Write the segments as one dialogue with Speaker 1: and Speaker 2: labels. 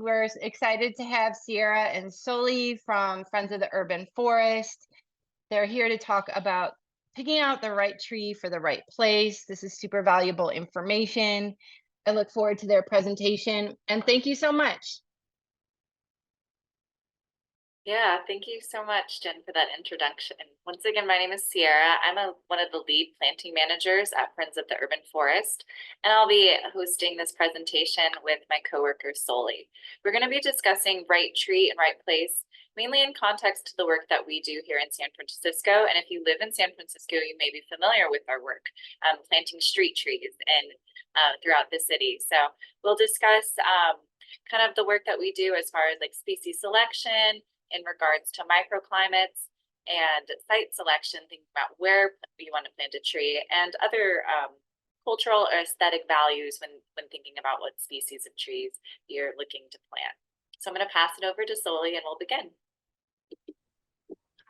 Speaker 1: We're excited to have Sierra and Soli from Friends of the Urban Forest. They're here to talk about picking out the right tree for the right place. This is super valuable information. I look forward to their presentation, and thank you so much.
Speaker 2: Yeah, thank you so much, Jen, for that introduction. Once again, my name is Sierra. I'm one of the lead planting managers at Friends of the Urban Forest, and I'll be hosting this presentation with my coworker, Soli. We're going to be discussing right tree and right place, mainly in context to the work that we do here in San Francisco. And if you live in San Francisco, you may be familiar with our work, planting street trees and throughout the city. So we'll discuss kind of the work that we do as far as like species selection, in regards to microclimates and site selection, thinking about where you want to plant a tree and other cultural or aesthetic values when thinking about what species of trees you're looking to plant. So I'm going to pass it over to Soli and we'll begin.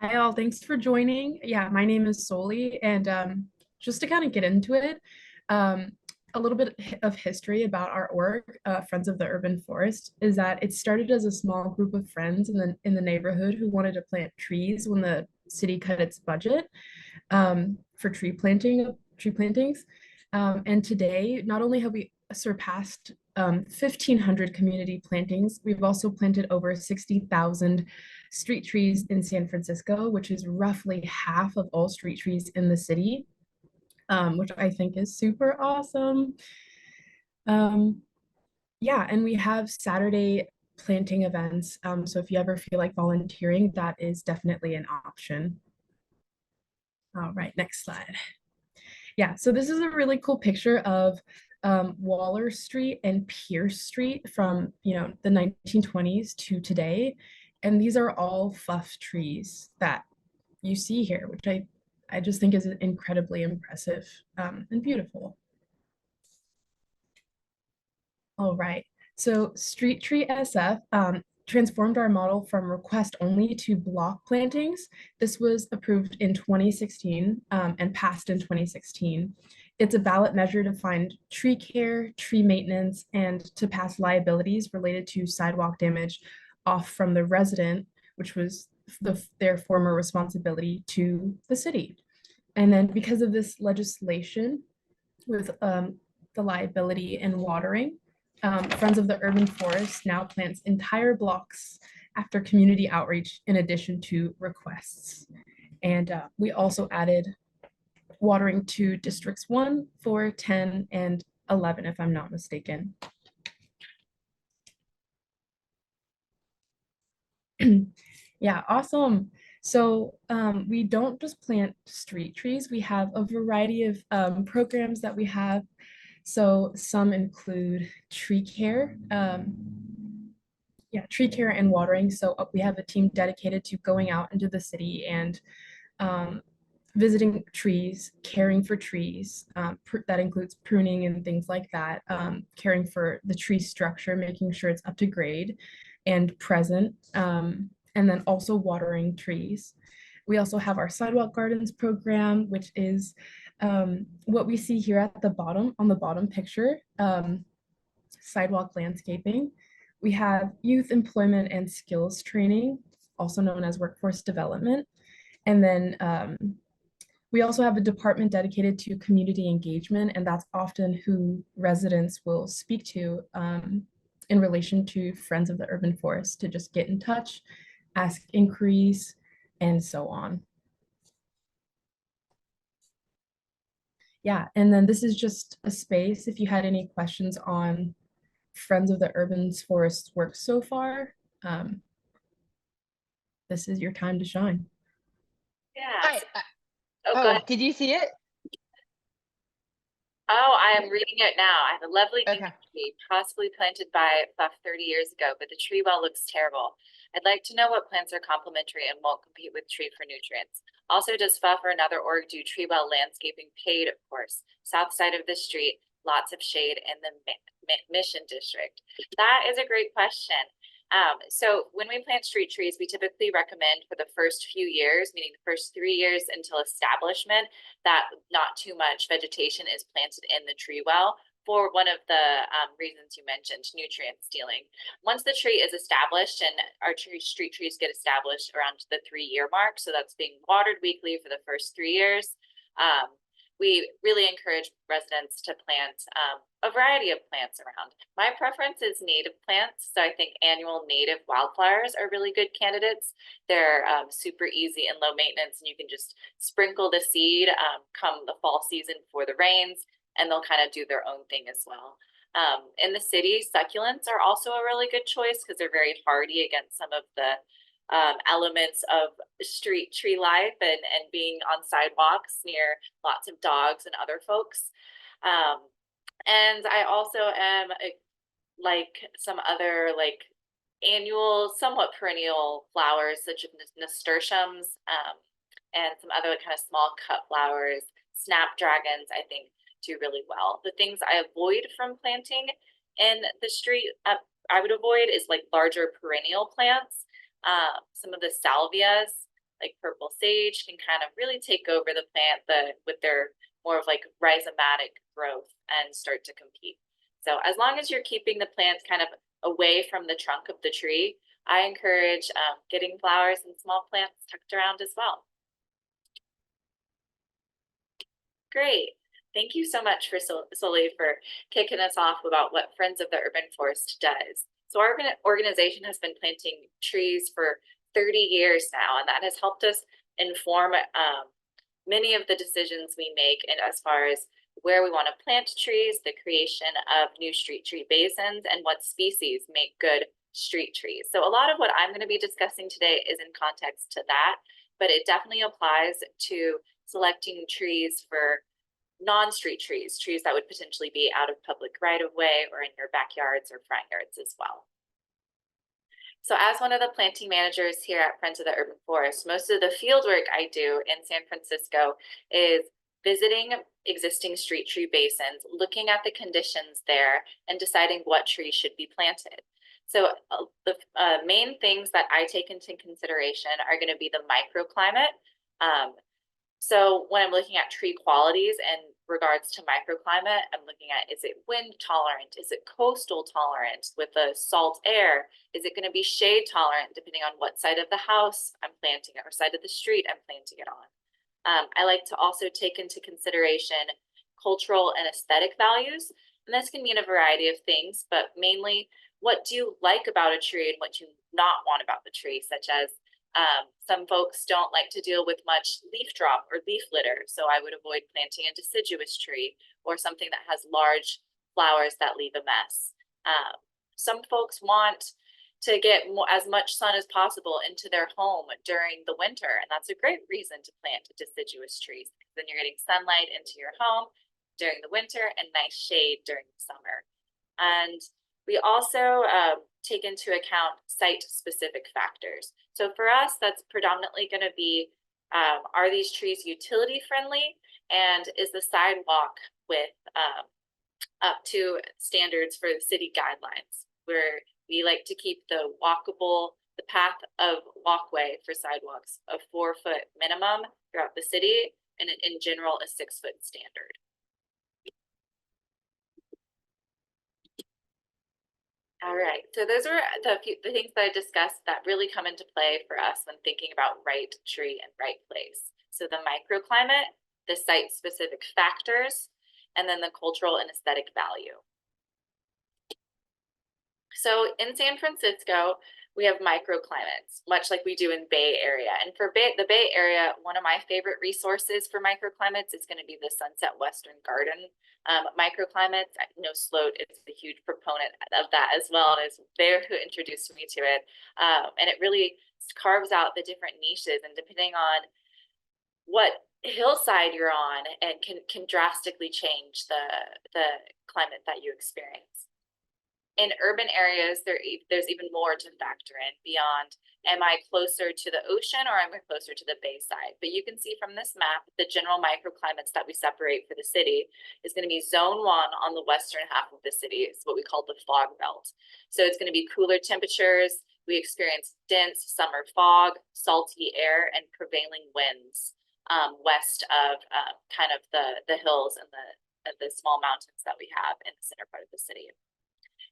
Speaker 3: Hi all, thanks for joining. Yeah, my name is Soli, and just to kind of get into it, a little bit of history about our work, Friends of the Urban Forest, is that it started as a small group of friends in the neighborhood who wanted to plant trees when the city cut its budget for tree plantings. And today, not only have we surpassed 1,500 community plantings, we've also planted over 60,000 street trees in San Francisco, which is roughly half of all street trees in the city. Which I think is super awesome. Yeah, and we have Saturday planting events. So if you ever feel like volunteering, that is definitely an option. All right, next slide. Yeah, so this is a really cool picture of Waller Street and Pierce Street from the 1920s to today. And these are all fluff trees that you see here, which I just think is incredibly impressive and beautiful. All right, so Street Tree SF transformed our model from request only to block plantings. This was approved in 2016 and passed in 2016. It's a ballot measure to find tree care, tree maintenance, and to pass liabilities related to sidewalk damage off from the resident, which was their former responsibility to the city. And then because of this legislation with the liability and watering, Friends of the Urban Forest now plants entire blocks after community outreach in addition to requests. And we also added watering to districts 1, 4, 10, and 11, if I'm not mistaken. Yeah, awesome. So we don't just plant street trees. We have a variety of programs that we have. So some include tree care. Tree care and watering. So we have a team dedicated to going out into the city and visiting trees, caring for trees. That includes pruning and things like that. Caring for the tree structure, making sure it's up to grade and present. And then also watering trees. We also have our sidewalk gardens program, which is what we see here at the bottom, on the bottom picture, sidewalk landscaping. We have youth employment and skills training, also known as workforce development. And then we also have a department dedicated to community engagement, and that's often who residents will speak to in relation to Friends of the Urban Forest, to just get in touch, ask inquiries, and so on. Yeah, and then this is just a space if you had any questions on Friends of the Urban Forest's work so far. This is your time to shine.
Speaker 2: Yeah.
Speaker 1: Oh, did you see it?
Speaker 2: Oh, I am reading it now. I have a lovely
Speaker 1: Okay.
Speaker 2: tree, possibly planted by Buff 30 years ago, but the tree well looks terrible. I'd like to know what plants are complementary and won't compete with tree for nutrients. Also, does FUF or another org do tree well landscaping? Paid, of course. South side of the street, lots of shade in the Mission District. That is a great question. So when we plant street trees, we typically recommend for the first few years, meaning the first 3 years until establishment, that not too much vegetation is planted in the tree well for one of the reasons you mentioned, nutrient stealing. Once the tree is established, and our street trees get established around the 3-year mark, so that's being watered weekly for the first 3 years, we really encourage residents to plant a variety of plants around. My preference is native plants, so I think annual native wildflowers are really good candidates. They're super easy and low maintenance, and you can just sprinkle the seed come the fall season before the rains, and they'll kind of do their own thing as well. In the city, succulents are also a really good choice because they're very hardy against some of the elements of street tree life and being on sidewalks near lots of dogs and other folks. And I also am like some other like annual, somewhat perennial flowers such as nasturtiums and some other kind of small cut flowers. Snapdragons, I think, do really well. The things I avoid from planting in the street, I would avoid is like larger perennial plants. Some of the salvias, like purple sage, can kind of really take over the plant with their more of like rhizomatic growth and start to compete. So as long as you're keeping the plants kind of away from the trunk of the tree, I encourage getting flowers and small plants tucked around as well. Great. Thank you so much for Soli for kicking us off about what Friends of the Urban Forest does. So our organization has been planting trees for 30 years now, and that has helped us inform many of the decisions we make and as far as where we want to plant trees, the creation of new street tree basins, and what species make good street trees. So a lot of what I'm going to be discussing today is in context to that, but it definitely applies to selecting trees for non-street trees, trees that would potentially be out of public right-of-way or in your backyards or front yards as well. So as one of the planting managers here at Friends of the Urban Forest, most of the field work I do in San Francisco is visiting existing street tree basins, looking at the conditions there, and deciding what trees should be planted. So the main things that I take into consideration are going to be the microclimate. So when I'm looking at tree qualities in regards to microclimate, I'm looking at, is it wind tolerant? Is it coastal tolerant with the salt air? Is it going to be shade tolerant depending on what side of the house I'm planting it or side of the street I'm planting it on? I like to also take into consideration cultural and aesthetic values. And this can mean a variety of things, but mainly what do you like about a tree and what do you not want about the tree, such as some folks don't like to deal with much leaf drop or leaf litter, so I would avoid planting a deciduous tree or something that has large flowers that leave a mess. Some folks want to get as much sun as possible into their home during the winter, and that's a great reason to plant deciduous trees, because then you're getting sunlight into your home during the winter and nice shade during the summer. And we also take into account site-specific factors. So for us, that's predominantly going to be, are these trees utility friendly? And is the sidewalk width up to standards for the city guidelines, where we like to keep the path of walkway for sidewalks a 4-foot minimum throughout the city, and in general, a 6-foot standard. All right, so those are the things that I discussed that really come into play for us when thinking about right tree and right place. So the microclimate, the site-specific factors, and then the cultural and aesthetic value. So in San Francisco, we have microclimates, much like we do in Bay Area. And for the Bay Area, one of my favorite resources for microclimates is going to be the Sunset Western Garden microclimates. I know Sloat is a huge proponent of that as well, and is there who introduced me to it. And it really carves out the different niches, and depending on what hillside you're on, and can drastically change the climate that you experience. In urban areas, there's even more to factor in beyond, am I closer to the ocean or am I closer to the bay side? But you can see from this map, the general microclimates that we separate for the city is going to be zone 1 on the western half of the city. It's what we call the fog belt. So it's going to be cooler temperatures. We experience dense summer fog, salty air, and prevailing winds west of kind of the hills and the small mountains that we have in the center part of the city.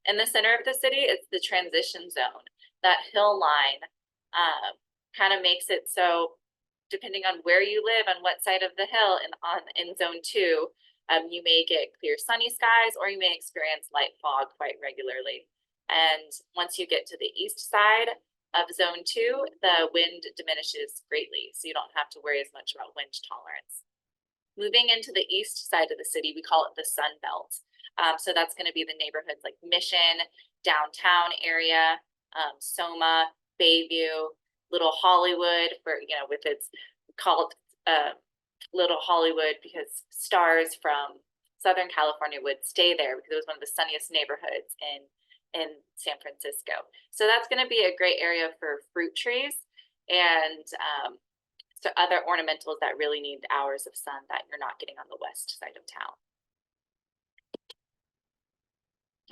Speaker 2: In the center of the city, it's the transition zone. That hill line kind of makes it so, depending on where you live, on what side of the hill, in zone 2, you may get clear sunny skies, or you may experience light fog quite regularly. And once you get to the east side of zone 2, the wind diminishes greatly, so you don't have to worry as much about wind tolerance. Moving into the east side of the city, we call it the Sun Belt. So that's going to be the neighborhoods like Mission, downtown area, Soma, Bayview, Little Hollywood, for, you know, with its called Little Hollywood because stars from Southern California would stay there because it was one of the sunniest neighborhoods in San Francisco. So that's going to be a great area for fruit trees and so other ornamentals that really need hours of sun that you're not getting on the west side of town.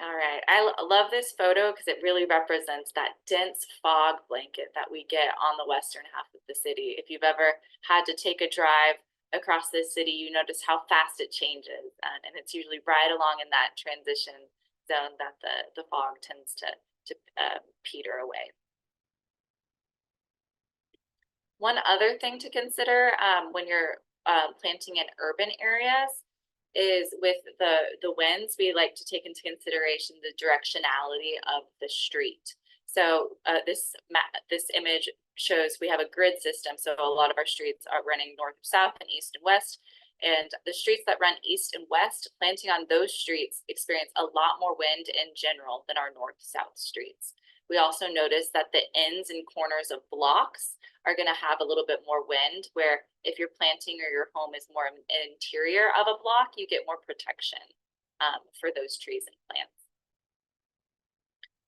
Speaker 2: All right, I love this photo because it really represents that dense fog blanket that we get on the western half of the city. If you've ever had to take a drive across the city, you notice how fast it changes. And it's usually right along in that transition zone that the fog tends to peter away. One other thing to consider when you're planting in urban areas is with the winds, we like to take into consideration the directionality of the street. So this image shows we have a grid system. So a lot of our streets are running north, south, and east and west. And the streets that run east and west, planting on those streets experience a lot more wind in general than our north-south streets. We also notice that the ends and corners of blocks are going to have a little bit more wind, where if you're planting or your home is more interior of a block, you get more protection for those trees and plants.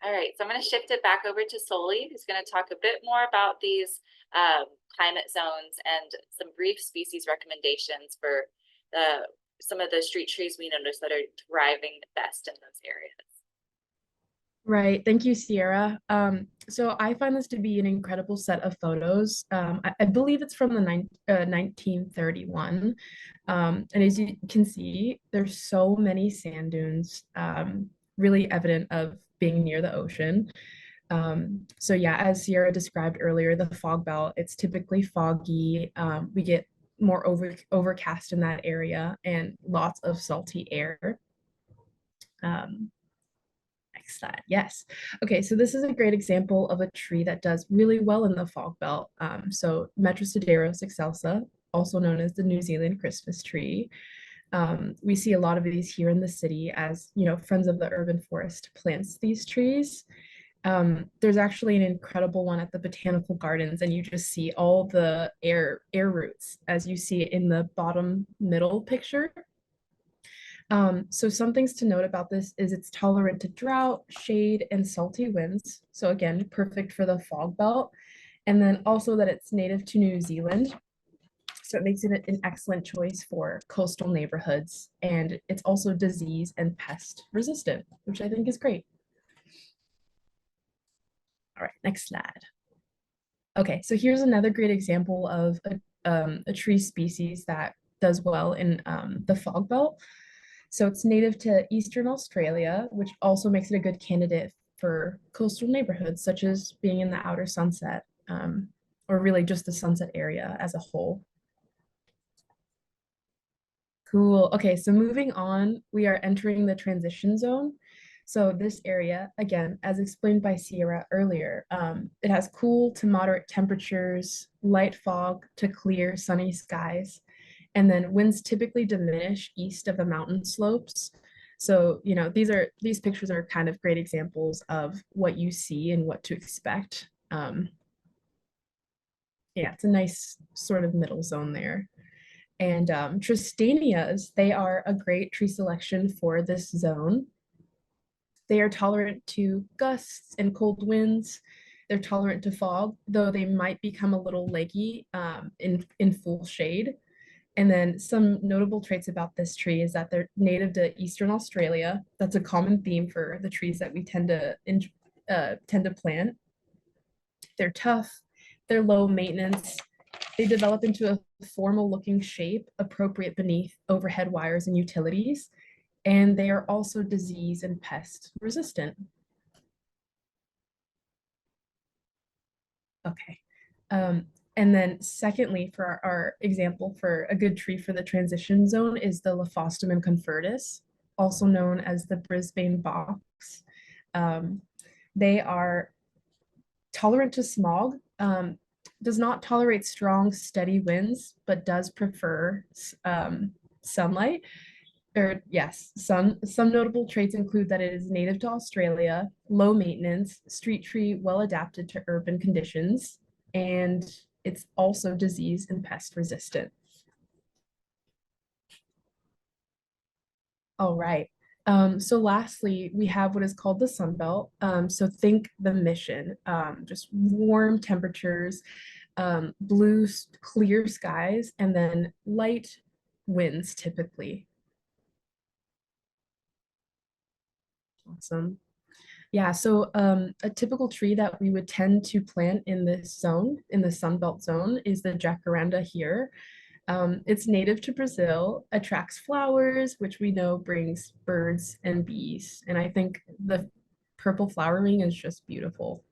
Speaker 2: All right, so I'm going to shift it back over to Soli, who's going to talk a bit more about these climate zones and some brief species recommendations for some of the street trees we notice that are thriving best in those areas.
Speaker 3: Right. Thank you, Sierra. So I find this to be an incredible set of photos. I believe it's from the 1931. And as you can see, there's so many sand dunes, really evident of being near the ocean. So yeah, as Sierra described earlier, the fog belt, it's typically foggy. We get more overcast in that area and lots of salty air. Next slide. Yes. Okay, so this is a great example of a tree that does really well in the fog belt. So Metrosideros excelsa, also known as the New Zealand Christmas tree. We see a lot of these here in the city as, you know, Friends of the Urban Forest plants these trees. There's actually an incredible one at the Botanical Gardens, and you just see all the air roots as you see it in the bottom middle picture. So some things to note about this is it's tolerant to drought, shade, and salty winds. So again, perfect for the fog belt. And then also that it's native to New Zealand. So it makes it an excellent choice for coastal neighborhoods. And it's also disease and pest resistant, which I think is great. All right, next slide. Okay, so here's another great example of a tree species that does well in the fog belt. So it's native to Eastern Australia, which also makes it a good candidate for coastal neighborhoods, such as being in the outer Sunset, or really just the Sunset area as a whole. Cool. Okay, so moving on, we are entering the transition zone. So this area, again, as explained by Sierra earlier, it has cool to moderate temperatures, light fog to clear sunny skies. And then winds typically diminish east of the mountain slopes. So, you know, these pictures are kind of great examples of what you see and what to expect. Yeah, it's a nice sort of middle zone there. And Tristanias, they are a great tree selection for this zone. They are tolerant to gusts and cold winds. They're tolerant to fog, though they might become a little leggy in full shade. And then some notable traits about this tree is that they're native to Eastern Australia. That's a common theme for the trees that we tend to plant. They're tough, they're low maintenance, They develop into a formal looking shape appropriate beneath overhead wires and utilities, and they are also disease and pest resistant. Okay. And then secondly, for our example for a good tree for the transition zone is the Lophostomen convertus, also known as the Brisbane box. They are tolerant to smog, does not tolerate strong, steady winds, but does prefer sunlight. Or yes, some notable traits include that it is native to Australia, low maintenance, street tree, well adapted to urban conditions, and it's also disease and pest resistant. All right. So lastly, we have what is called the Sun Belt. So think the mission, just warm temperatures, blue, clear skies, and then light winds typically. Awesome. Yeah, so a typical tree that we would tend to plant in this zone, in the Sunbelt zone, is the jacaranda here. It's native to Brazil, attracts flowers, which we know brings birds and bees. And I think the purple flowering is just beautiful.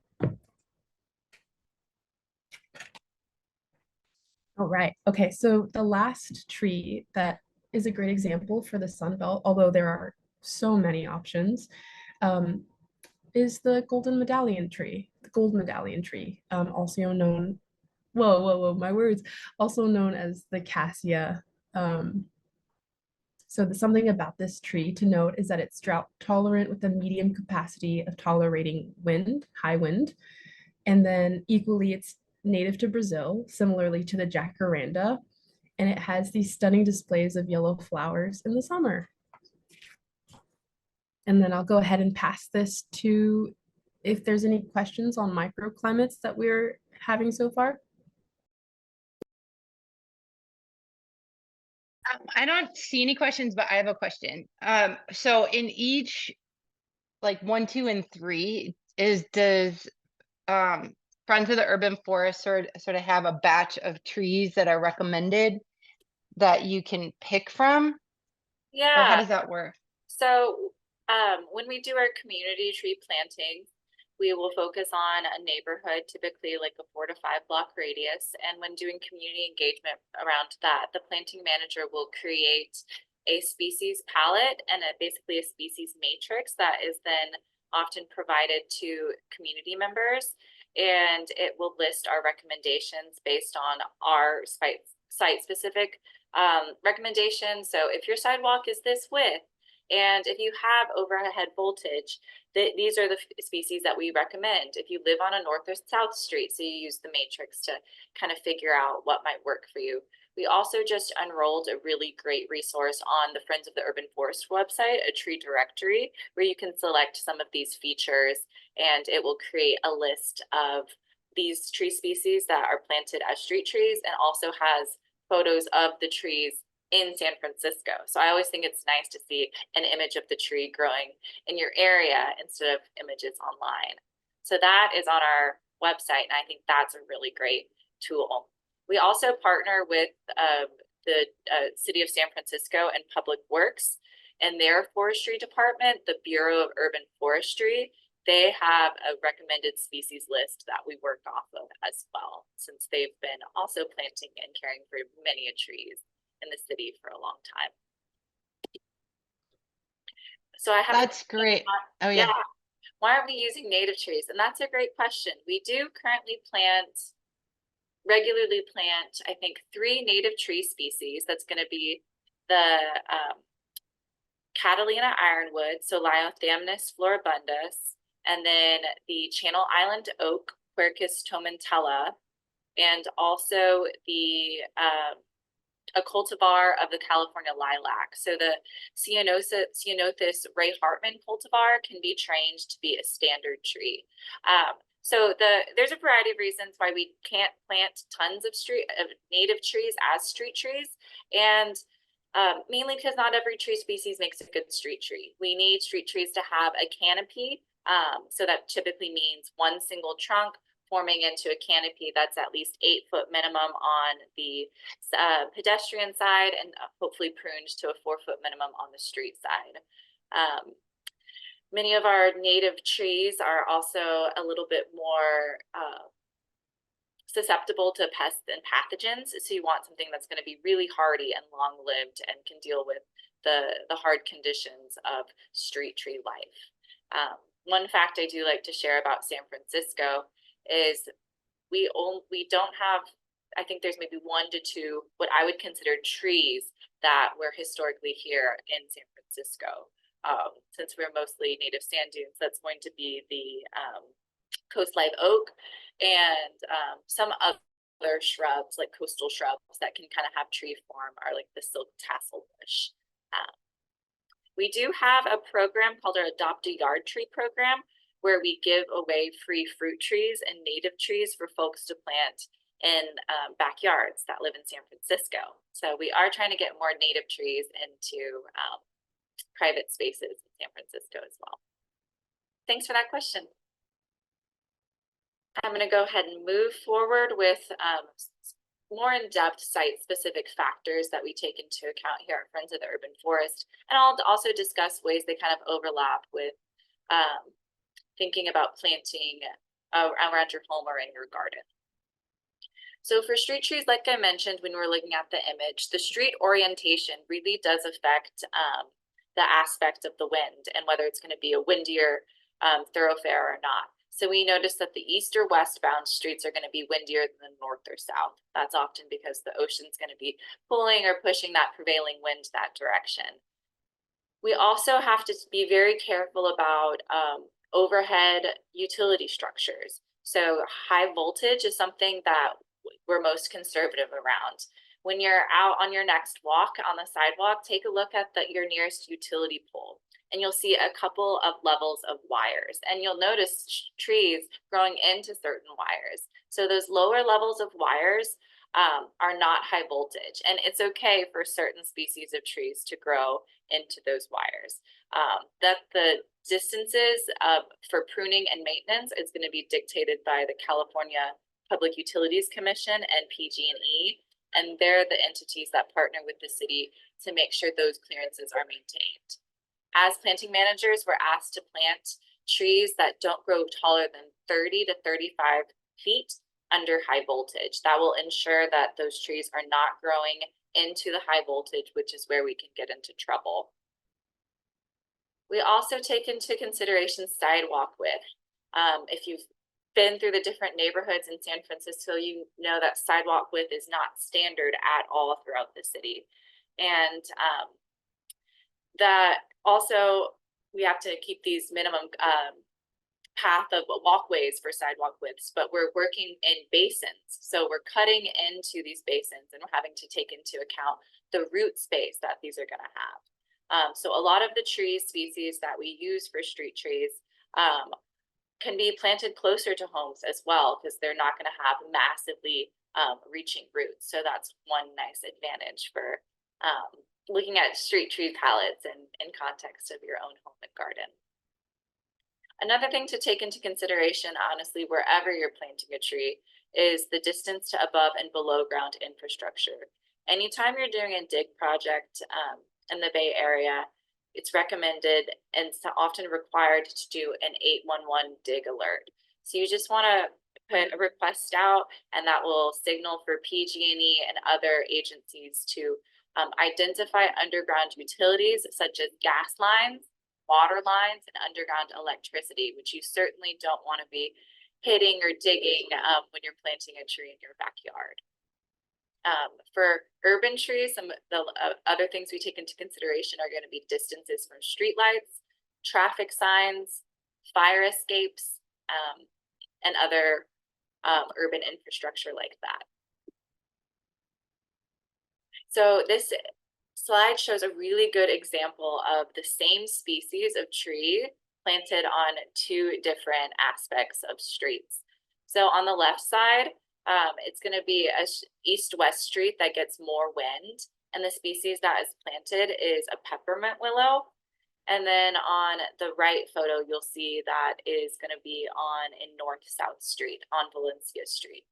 Speaker 3: All right. Okay, so the last tree that is a great example for the Sunbelt, although there are so many options, is the golden medallion tree, the gold medallion tree, also known, whoa, my words, also known as the cassia. So something about this tree to note is that it's drought tolerant with a medium capacity of tolerating wind, high wind. And then equally, it's native to Brazil, similarly to the jacaranda. And it has these stunning displays of yellow flowers in the summer. And then I'll go ahead and pass this to if there's any questions on microclimates that we're having so far.
Speaker 1: I don't see any questions, but I have a question. So in each, like 1, 2, and 3, does Friends of the Urban Forest sort of have a batch of trees that are recommended that you can pick from, or how
Speaker 2: Yeah.
Speaker 1: does that work?
Speaker 2: So when we do our community tree planting, we will focus on a neighborhood, typically like a 4 to 5 block radius. And when doing community engagement around that, the planting manager will create a species palette and basically a species matrix that is then often provided to community members. And it will list our recommendations based on our site specific recommendations. So if your sidewalk is this width, and if you have overhead voltage, these are the species that we recommend. If you live on a north or south street, so you use the matrix to kind of figure out what might work for you. We also just unrolled a really great resource on the Friends of the Urban Forest website, a tree directory, where you can select some of these features and it will create a list of these tree species that are planted as street trees and also has photos of the trees in San Francisco. So I always think it's nice to see an image of the tree growing in your area instead of images online. So that is on our website, and I think that's a really great tool. We also partner with the City of San Francisco and Public Works and their forestry department, the Bureau of Urban Forestry. They have a recommended species list that we work off of as well, since they've been also planting and caring for many trees in the city for a long time. So I have
Speaker 1: That's great. Oh yeah.
Speaker 2: Why aren't we using native trees? And that's a great question. We do currently regularly plant, I think, 3 native tree species. That's going to be the Catalina ironwood, so Lyothamnus floribundus, and then the Channel Island oak, Quercus tomentella, and also the a cultivar of the California lilac. So the Ceanothus Ray Hartman cultivar can be trained to be a standard tree. So there's a variety of reasons why we can't plant tons of native trees as street trees, and mainly because not every tree species makes a good street tree. We need street trees to have a canopy, so that typically means one single trunk forming into a canopy that's at least 8-foot minimum on the pedestrian side and hopefully pruned to a 4-foot minimum on the street side. Many of our native trees are also a little bit more susceptible to pests and pathogens. So you want something that's going to be really hardy and long-lived and can deal with the hard conditions of street tree life. One fact I do like to share about San Francisco is we don't have, I think there's maybe 1 to 2 what I would consider trees that were historically here in San Francisco. Since we're mostly native sand dunes, that's going to be the coast live oak and some other shrubs like coastal shrubs that can kind of have tree form are like the silk tassel bush. We do have a program called our Adopt a Yard Tree program, where we give away free fruit trees and native trees for folks to plant in backyards that live in San Francisco. So we are trying to get more native trees into private spaces in San Francisco as well. Thanks for that question. I'm going to go ahead and move forward with more in-depth site-specific factors that we take into account here at Friends of the Urban Forest. And I'll also discuss ways they kind of overlap with thinking about planting around your home or in your garden. So for street trees, like I mentioned when we were looking at the image, the street orientation really does affect the aspect of the wind and whether it's going to be a windier thoroughfare or not. So we noticed that the east or westbound streets are going to be windier than the north or south. That's often because the ocean's going to be pulling or pushing that prevailing wind that direction. We also have to be very careful about overhead utility structures. So high voltage is something that we're most conservative around. When you're out on your next walk on the sidewalk, take a look at your nearest utility pole. And you'll see a couple of levels of wires, and you'll notice trees growing into certain wires. So those lower levels of wires are not high voltage, and it's okay for certain species of trees to grow into those wires. That the distances for pruning and maintenance is going to be dictated by the California Public Utilities Commission and PG&E, and they're the entities that partner with the city to make sure those clearances are maintained. As planting managers, we're asked to plant trees that don't grow taller than 30 to 35 feet under high voltage. That will ensure that those trees are not growing into the high voltage, which is where we can get into trouble. We also take into consideration sidewalk width. If you've been through the different neighborhoods in San Francisco, you know that sidewalk width is not standard at all throughout the city. And that also we have to keep these minimum path of walkways for sidewalk widths, but we're working in basins. So we're cutting into these basins and we're having to take into account the root space that these are going to have. So a lot of the tree species that we use for street trees can be planted closer to homes as well, because they're not going to have massively reaching roots. So that's one nice advantage for looking at street tree palettes and in context of your own home and garden. Another thing to take into consideration, honestly, wherever you're planting a tree, is the distance to above and below ground infrastructure. Anytime you're doing a dig project in the Bay Area, it's recommended and often required to do an 811 dig alert. So you just want to put a request out, and that will signal for PG&E and other agencies to identify underground utilities such as gas lines, water lines, and underground electricity, which you certainly don't want to be hitting or digging when you're planting a tree in your backyard. For urban trees, some of the other things we take into consideration are going to be distances from streetlights, traffic signs, fire escapes, and other urban infrastructure like that. So this slide shows a really good example of the same species of tree planted on two different aspects of streets. So on the left side, it's going to be a east-west street that gets more wind, and the species that is planted is a peppermint willow. And then on the right photo, you'll see that is going to be on in North-South Street on Valencia Street.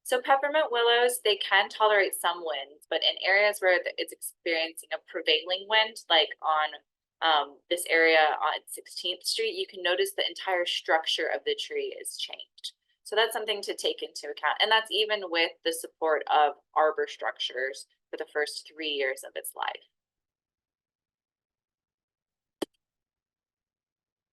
Speaker 2: So peppermint willows, they can tolerate some winds, but in areas where it's experiencing a prevailing wind, like on this area on 16th Street, you can notice the entire structure of the tree is changed. So that's something to take into account. And that's even with the support of arbor structures for the first 3 years of its life.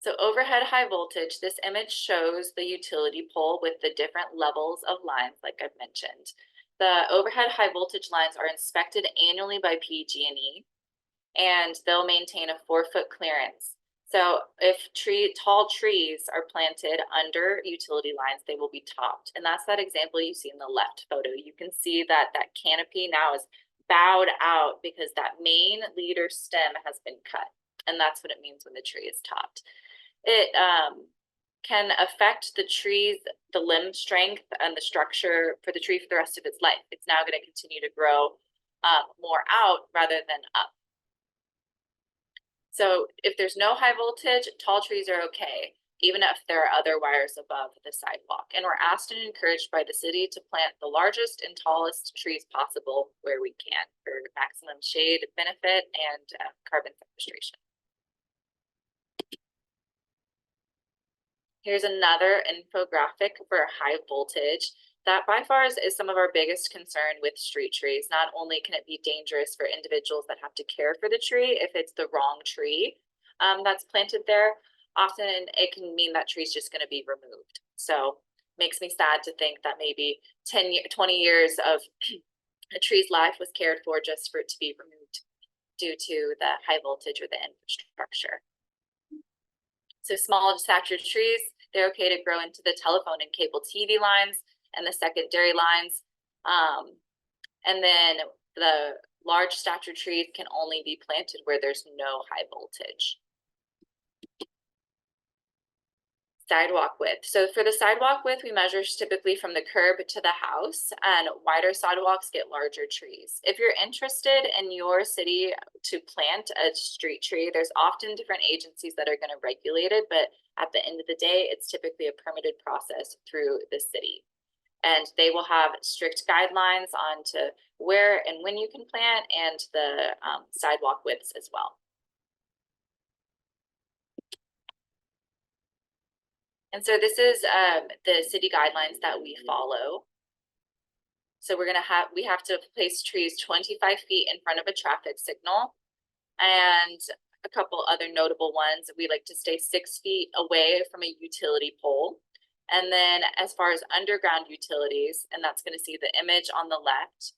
Speaker 2: So overhead high voltage, this image shows the utility pole with the different levels of lines, like I've mentioned. The overhead high voltage lines are inspected annually by PG&E, and they'll maintain a 4-foot clearance. So if tall trees are planted under utility lines, they will be topped. And that's that example you see in the left photo. You can see that that canopy now is bowed out because that main leader stem has been cut. And that's what it means when the tree is topped. It can affect the tree's, the limb strength and the structure for the tree for the rest of its life. It's now going to continue to grow more out rather than up. So if there's no high voltage, tall trees are okay, even if there are other wires above the sidewalk. And we're asked and encouraged by the city to plant the largest and tallest trees possible where we can for maximum shade benefit and carbon sequestration. Here's another infographic for high voltage. That by far is some of our biggest concern with street trees. Not only can it be dangerous for individuals that have to care for the tree if it's the wrong tree that's planted there, often it can mean that tree is just going to be removed. So makes me sad to think that maybe 20 years of a tree's life was cared for just for it to be removed due to the high voltage or the infrastructure. So small statured trees, they're okay to grow into the telephone and cable TV lines and the secondary lines. And then the large stature trees can only be planted where there's no high voltage. Sidewalk width. So for the sidewalk width, we measure typically from the curb to the house, and wider sidewalks get larger trees. If you're interested in your city to plant a street tree, there's often different agencies that are going to regulate it, but at the end of the day, it's typically a permitted process through the city. And they will have strict guidelines on to where and when you can plant and the sidewalk widths as well. And so this is the city guidelines that we follow. So we have to place trees 25 feet in front of a traffic signal. And a couple other notable ones, we like to stay 6 feet away from a utility pole. And then as far as underground utilities, and that's going to see the image on the left,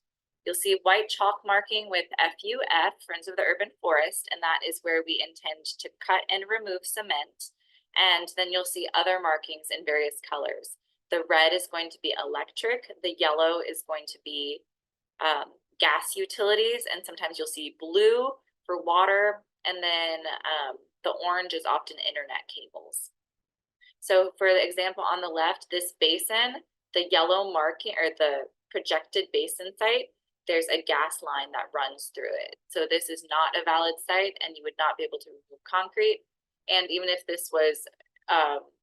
Speaker 2: you'll see white chalk marking with FUF, Friends of the Urban Forest, and that is where we intend to cut and remove cement. And then you'll see other markings in various colors. The red is going to be electric, the yellow is going to be gas utilities, and sometimes you'll see blue for water, and then the orange is often internet cables. So for the example on the left, this basin, the yellow marking or the projected basin site, there's a gas line that runs through it. So this is not a valid site and you would not be able to remove concrete. And even if this was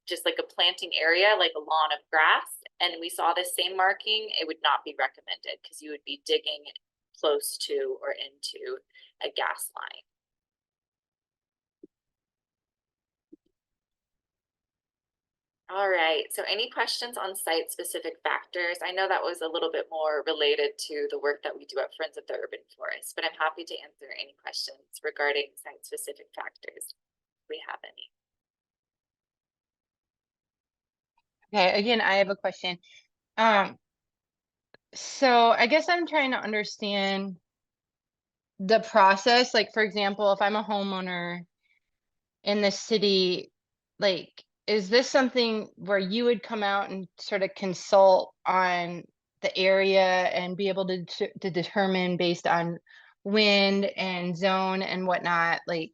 Speaker 2: just like a planting area, like a lawn of grass, and we saw the same marking, it would not be recommended because you would be digging close to or into a gas line. All right, so any questions on site-specific factors? I know that was a little bit more related to the work that we do at Friends of the Urban Forest, but I'm happy to answer any questions regarding site-specific factors if we have any.
Speaker 1: Okay, again, I have a question. So I guess I'm trying to understand the process. Like, for example, if I'm a homeowner in the city, like, is this something where you would come out and sort of consult on the area and be able to determine based on wind and zone and whatnot, like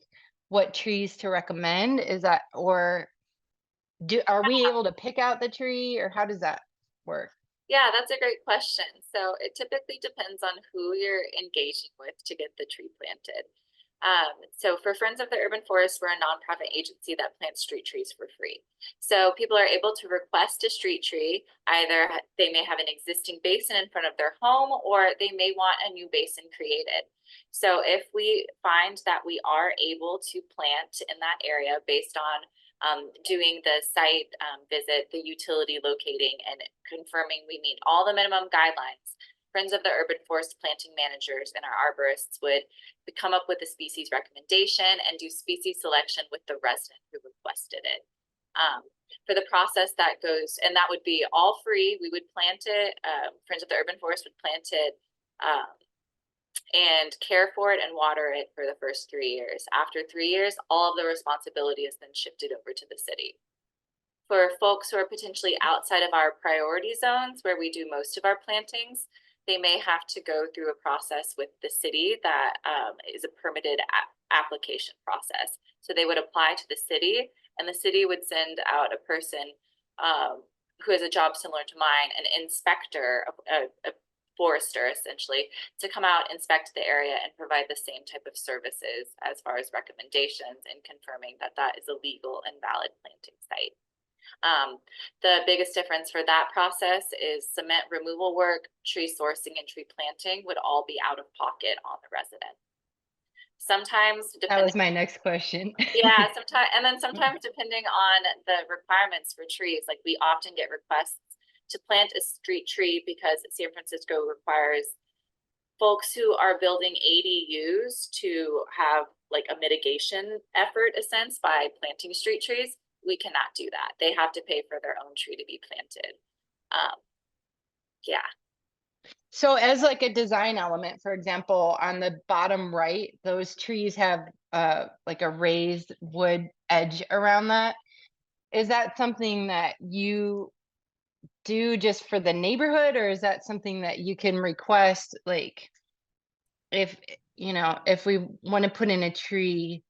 Speaker 1: what trees to recommend? Is that, or are we able to pick out the tree, or how does that work?
Speaker 2: Yeah, that's a great question. So it typically depends on who you're engaging with to get the tree planted. So for Friends of the Urban Forest, we're a nonprofit agency that plants street trees for free. So people are able to request a street tree. Either they may have an existing basin in front of their home, or they may want a new basin created. So if we find that we are able to plant in that area based on doing the site visit, the utility locating, and confirming we meet all the minimum guidelines, Friends of the Urban Forest planting managers and our arborists would come up with a species recommendation and do species selection with the resident who requested it. For the process that goes, and that would be all free. We would plant it. Friends of the Urban Forest would plant it and care for it and water it for the first 3 years. After 3 years, all of the responsibility is then shifted over to the city. For folks who are potentially outside of our priority zones where we do most of our plantings, they may have to go through a process with the city that is a permitted application process. So they would apply to the city, and the city would send out a person who has a job similar to mine, an inspector, a forester essentially, to come out, inspect the area, and provide the same type of services as far as recommendations and confirming that that is a legal and valid planting site. The biggest difference for that process is cement removal work, tree sourcing, and tree planting would all be out of pocket on the resident. Sometimes,
Speaker 1: That was my next question.
Speaker 2: yeah, sometimes depending on the requirements for trees, like we often get requests to plant a street tree because San Francisco requires folks who are building ADUs to have like a mitigation effort, a sense, by planting street trees. We cannot do that. They have to pay for their own tree to be planted. Yeah.
Speaker 1: So as like a design element, for example, on the bottom right, those trees have like a raised wood edge around that. Is that something that you do just for the neighborhood, or is that something that you can request, like if if we want to put in a tree,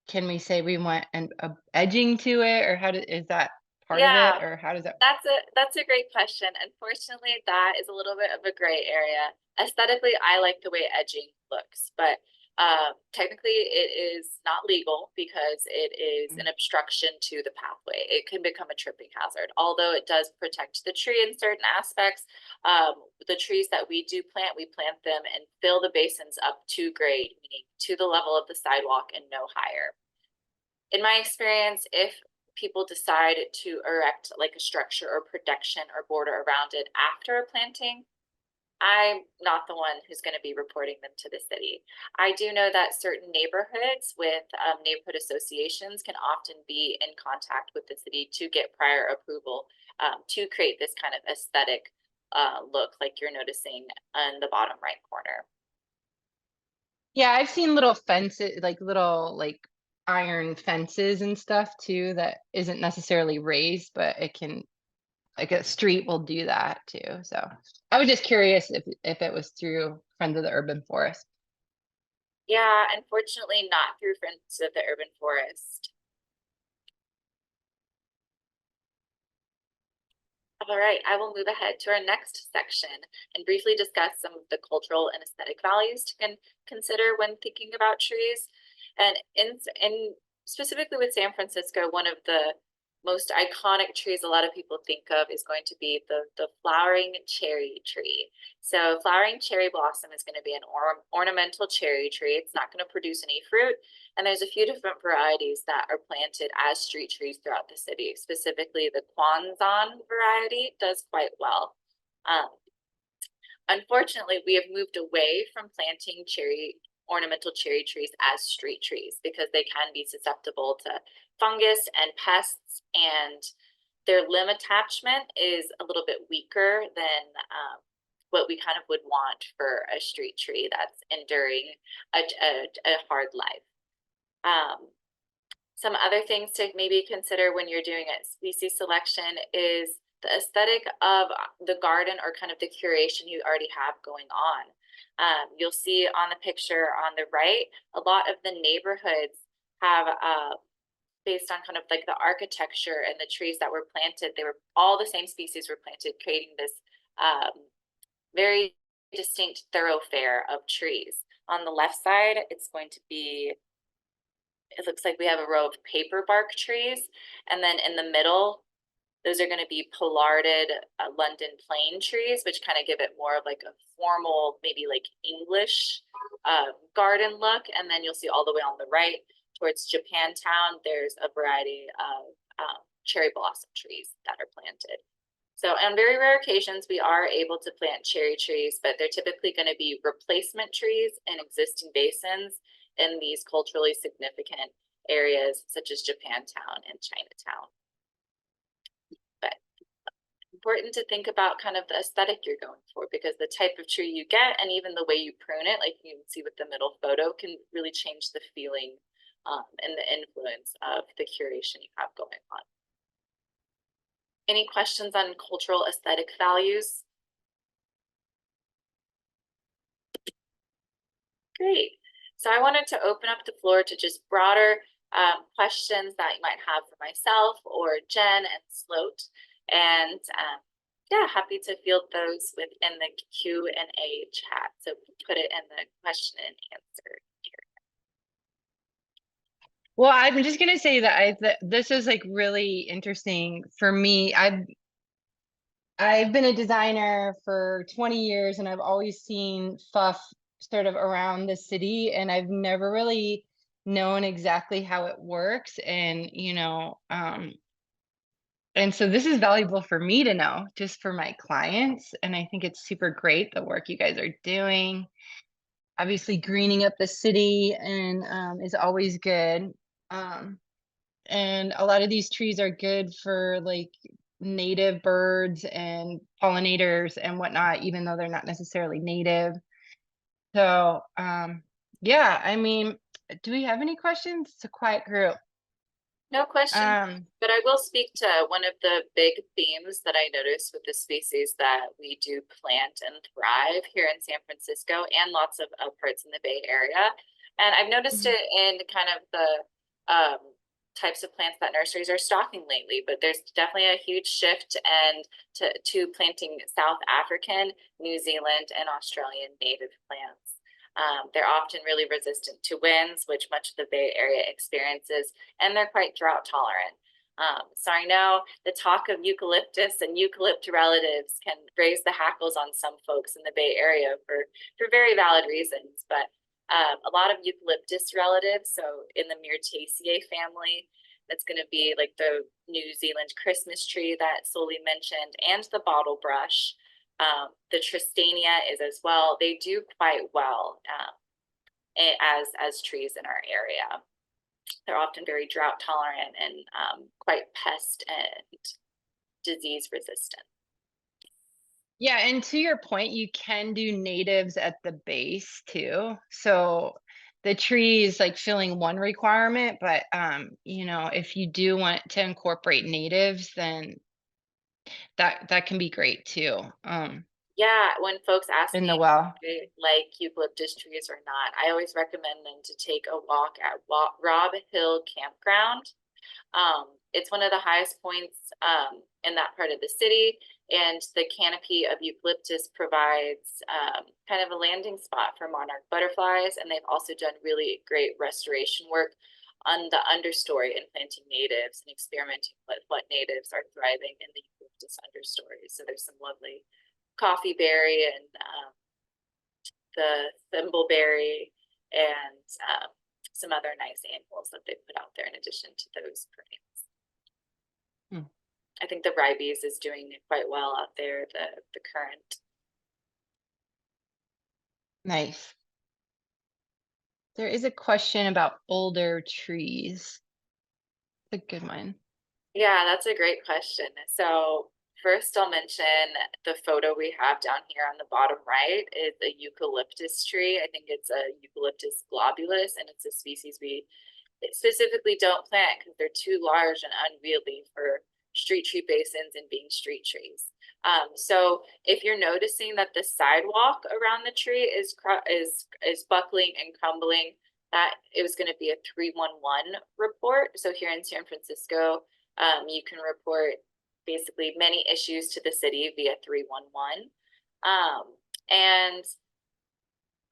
Speaker 1: can we say we want a edging to it, or is that part of
Speaker 2: Yeah,
Speaker 1: it, or how does that?
Speaker 2: that's a great question. Unfortunately, that is a little bit of a gray area. Aesthetically, I like the way edging looks, but technically it is not legal because it is an obstruction to the pathway. It can become a tripping hazard. Although it does protect the tree in certain aspects, the trees that we do plant, we plant them and fill the basins up to grade, meaning to the level of the sidewalk and no higher. In my experience, if people decide to erect like a structure or protection or border around it after a planting, I'm not the one who's going to be reporting them to the city. I do know that certain neighborhoods with neighborhood associations can often be in contact with the city to get prior approval to create this kind of aesthetic look like you're noticing in the bottom right corner.
Speaker 1: Yeah, I've seen little fences, like little like iron fences and stuff too, that isn't necessarily raised, but it can, like a street will do that too. So I was just curious if it was through Friends of the Urban Forest.
Speaker 2: Yeah, unfortunately not through Friends of the Urban Forest. All right, I will move ahead to our next section and briefly discuss some of the cultural and aesthetic values to consider when thinking about trees. And in specifically with San Francisco, one of the most iconic trees a lot of people think of is going to be the flowering cherry tree. So flowering cherry blossom is going to be an ornamental cherry tree. It's not going to produce any fruit. And there's a few different varieties that are planted as street trees throughout the city. Specifically, the Kwanzan variety does quite well. Unfortunately, we have moved away from planting ornamental cherry trees as street trees because they can be susceptible to fungus and pests, and their limb attachment is a little bit weaker than what we kind of would want for a street tree that's enduring a hard life. Some other things to maybe consider when you're doing a species selection is the aesthetic of the garden or kind of the curation you already have going on. You'll see on the picture on the right, a lot of the neighborhoods have, based on kind of like the architecture and the trees that were planted, they were all the same species were planted, creating this very distinct thoroughfare of trees. On the left side, it's going to be, it looks like we have a row of paper bark trees. And then in the middle, those are going to be pollarded London plane trees, which kind of give it more of like a formal, maybe like English garden look. And then you'll see all the way on the right towards Japantown, there's a variety of cherry blossom trees that are planted. So on very rare occasions, we are able to plant cherry trees, but they're typically going to be replacement trees in existing basins in these culturally significant areas such as Japantown and Chinatown. But important to think about kind of the aesthetic you're going for, because the type of tree you get and even the way you prune it, like you can see with the middle photo, can really change the feeling and the influence of the curation you have going on. Any questions on cultural aesthetic values? Great. So I wanted to open up the floor to just broader questions that you might have for myself or Jen and Sloat. And yeah, happy to field those within the Q&A chat. So put it in the question and answer here.
Speaker 1: Well, I'm just gonna say that this is like really interesting for me. I've been a designer for 20 years and I've always seen FUF sort of around the city, and I've never really known exactly how it works. And and so this is valuable for me to know, just for my clients. And I think it's super great the work you guys are doing. Obviously, greening up the city and is always good. And a lot of these trees are good for like native birds and pollinators and whatnot, even though they're not necessarily native. So yeah, I mean, do we have any questions? It's a quiet group.
Speaker 2: No question, but I will speak to one of the big themes that I noticed with the species that we do plant and thrive here in San Francisco and lots of parts in the Bay Area. And I've noticed it in kind of the types of plants that nurseries are stocking lately, but there's definitely a huge shift and to planting South African, New Zealand, and Australian native plants. They're often really resistant to winds, which much of the Bay Area experiences, and they're quite drought tolerant. So I know the talk of eucalyptus and eucalypt relatives can raise the hackles on some folks in the Bay Area for very valid reasons, but a lot of eucalyptus relatives, so in the Myrtaceae family, that's going to be like the New Zealand Christmas tree that Soli mentioned, and the bottle brush. The Tristania is as well. They do quite well as trees in our area. They're often very drought tolerant and quite pest and disease resistant.
Speaker 1: Yeah, and to your point, you can do natives at the base too. So the tree is like filling one requirement, but if you do want to incorporate natives, then that can be great too.
Speaker 2: Yeah, when folks ask
Speaker 1: In
Speaker 2: me
Speaker 1: the well.
Speaker 2: if they like eucalyptus trees or not, I always recommend them to take a walk at Robb Hill Campground. It's one of the highest points in that part of the city, and the canopy of eucalyptus provides kind of a landing spot for monarch butterflies, and they've also done really great restoration work on the understory and planting natives and experimenting with what natives are thriving in the eucalyptus understory. So there's some lovely coffee berry and the thimbleberry and some other nice animals that they put out there in addition to those perennials. I think the ribes is doing quite well out there, the current.
Speaker 1: Nice. There is a question about older trees. It's a good one.
Speaker 2: Yeah, that's a great question. So first I'll mention the photo we have down here on the bottom right is a eucalyptus tree. I think it's a Eucalyptus globulus, and it's a species we specifically don't plant because they're too large and unwieldy for street tree basins and being street trees. So if you're noticing that the sidewalk around the tree is buckling and crumbling, that it was going to be a 311 report. So here in San Francisco, you can report basically many issues to the city via 311. And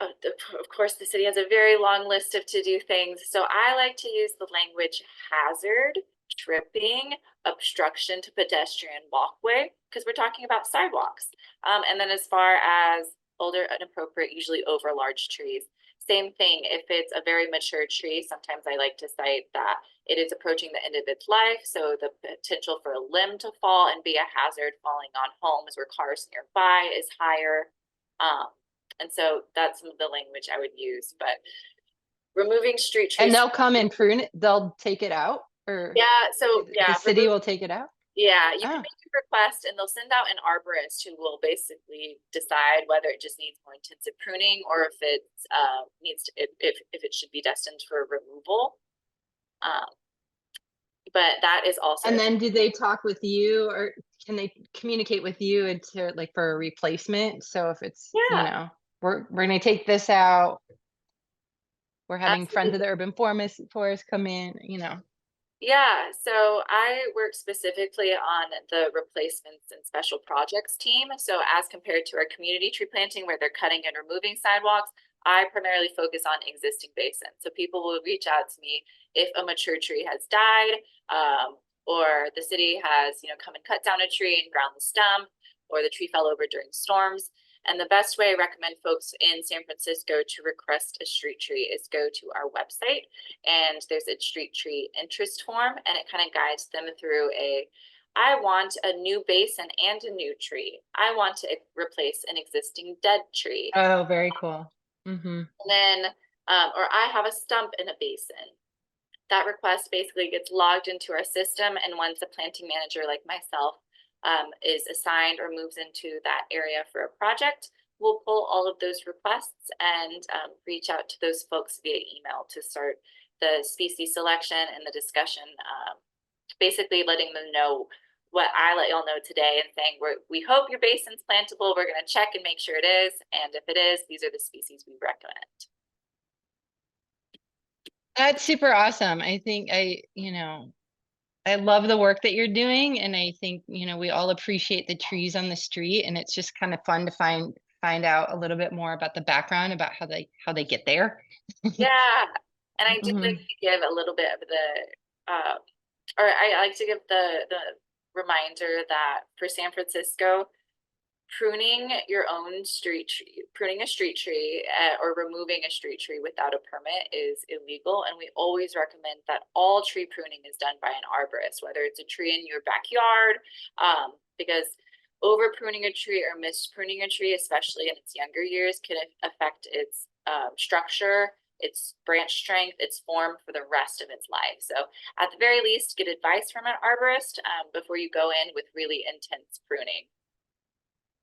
Speaker 2: of course, the city has a very long list of to-do things. So I like to use the language hazard, tripping, obstruction to pedestrian walkway, because we're talking about sidewalks. And then as far as older, inappropriate, usually over large trees, same thing. If it's a very mature tree, sometimes I like to cite that it is approaching the end of its life. So the potential for a limb to fall and be a hazard falling on homes or cars nearby is higher. And so that's some of the language I would use, but removing street trees.
Speaker 1: And they'll come and prune it, they'll take it out, or
Speaker 2: Yeah, so
Speaker 1: the
Speaker 2: yeah,
Speaker 1: city will take it out?
Speaker 2: yeah, you can
Speaker 1: Oh,
Speaker 2: make a request and they'll send out an arborist who will basically decide whether it just needs more intensive pruning or if it needs to, if it should be destined for removal. But that is also.
Speaker 1: and then do they talk with you, or can they communicate with you into like for a replacement? So if it's, you
Speaker 2: Yeah,
Speaker 1: know, we're gonna take this out, we're having Friends of
Speaker 2: absolutely.
Speaker 1: the Urban Forest come in, you know.
Speaker 2: Yeah, so I work specifically on the replacements and special projects team. So as compared to our community tree planting where they're cutting and removing sidewalks, I primarily focus on existing basins. So people will reach out to me if a mature tree has died, or the city has, come and cut down a tree and ground the stump, or the tree fell over during storms. And the best way I recommend folks in San Francisco to request a street tree is go to our website, and there's a street tree interest form, and it kind of guides them through I want a new basin and a new tree. I want to replace an existing dead tree.
Speaker 1: Oh, very cool. Mm-hmm.
Speaker 2: And then, or I have a stump in a basin. That request basically gets logged into our system, and once a planting manager like myself is assigned or moves into that area for a project, we'll pull all of those requests and reach out to those folks via email to start the species selection and the discussion, basically letting them know what I let y'all know today and saying, we hope your basin's plantable. We're going to check and make sure it is. And if it is, these are the species we recommend.
Speaker 1: That's super awesome. I think I love the work that you're doing, and I think, we all appreciate the trees on the street, and it's just kind of fun to find out a little bit more about the background about how they get there.
Speaker 2: Yeah. And I do like
Speaker 1: Mhm.
Speaker 2: to give a little bit of the, or I like to give the reminder that for San Francisco, pruning your own street tree, pruning a street tree or removing a street tree without a permit is illegal. And we always recommend that all tree pruning is done by an arborist, whether it's a tree in your backyard, because over pruning a tree or mispruning a tree, especially in its younger years, can affect its structure, its branch strength, its form for the rest of its life. So at the very least, get advice from an arborist before you go in with really intense pruning.